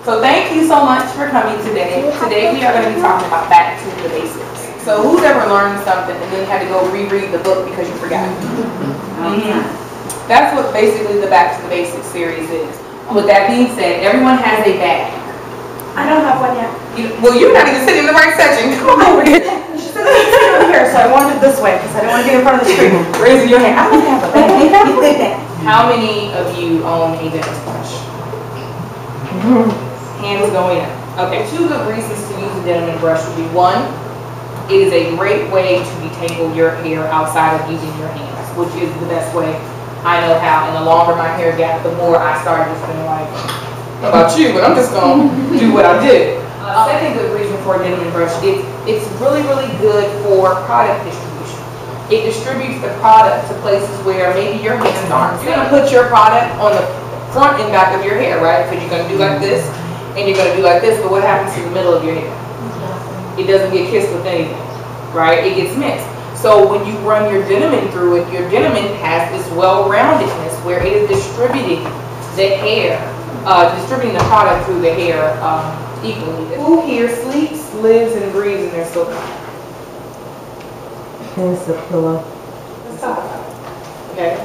So thank you so much for coming today. Today we are going to be talking about back to the basics. So who's ever learned something and then had to go reread the book because you forgot? That's what basically the Back to the Basics series is. With that being said, everyone has a bag. I don't have one yet. Well, you're not even sitting in the right section. Come over here. She's sitting over here, so I wanted it this way because I don't want to be in front of the screen. Raising your hand. I don't have a bag. How many of you own a dentist brush? Hands going up. Okay, 2 good reasons to use a denim brush would be: 1, it is a great way to detangle your hair outside of using your hands, which is the best way I know how. And the longer my hair got, the more I started just being like, how about you? But I'm just gonna do what I did. Second good reason for a denim brush is it's really, really good for product distribution. It distributes the product to places where maybe your hands aren't. You're gonna put your product on the front and back of your hair, right? Because you're gonna do like this and you're gonna do like this, but what happens to the middle of your hair? It doesn't get kissed with anything, right? It gets mixed. So when you run your denim through it, your denim has this well-roundedness where it is distributing the hair, distributing the product through the hair equally. Who here sleeps, lives, and breathes in their silk bonnet? It's a pillow. Let's talk about it. Okay.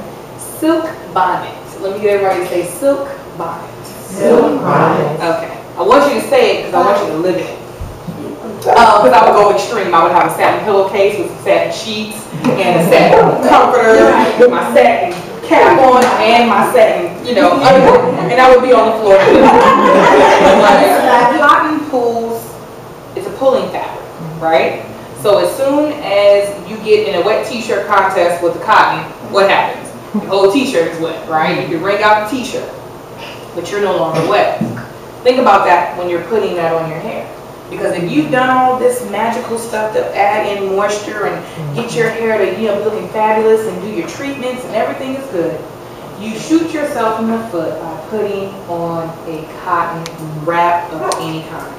Silk bonnet. Let me get everybody to say silk bonnet. Silk bonnet. Okay. I want you to say it because I want you to live it. Because I would go extreme. I would have a satin pillowcase with some satin sheets and a satin comforter with my satin cap on and my satin, underwear, and I would be on the floor. Cotton pulls, it's a pulling fabric, right? So as soon as you get in a wet t-shirt contest with the cotton, what happens? The whole t-shirt is wet, right? You can wring out the t-shirt, but you're no longer wet. Think about that when you're putting that on your hair. Because if you've done all this magical stuff to add in moisture and get your hair to be looking fabulous and do your treatments and everything is good, you shoot yourself in the foot by putting on a cotton wrap of any kind.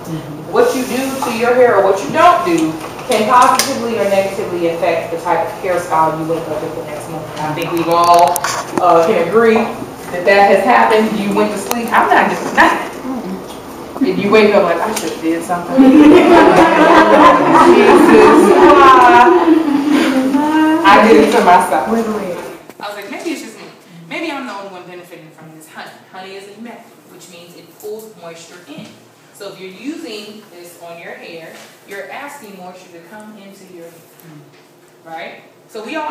What you do to your hair or what you don't do can positively or negatively affect the type of hairstyle you wake up with the next morning. I think we've all can agree that that has happened. You went to sleep, I'm not doing nothing. And you wake up like, I should have did something. Jesus. I did it to myself. I was like, maybe it's just me. Maybe I'm the only one benefiting from this honey. Honey is a humectant, which means it pulls moisture in. So if you're using this on your hair, you're asking moisture to come into your hair. Right? So we all...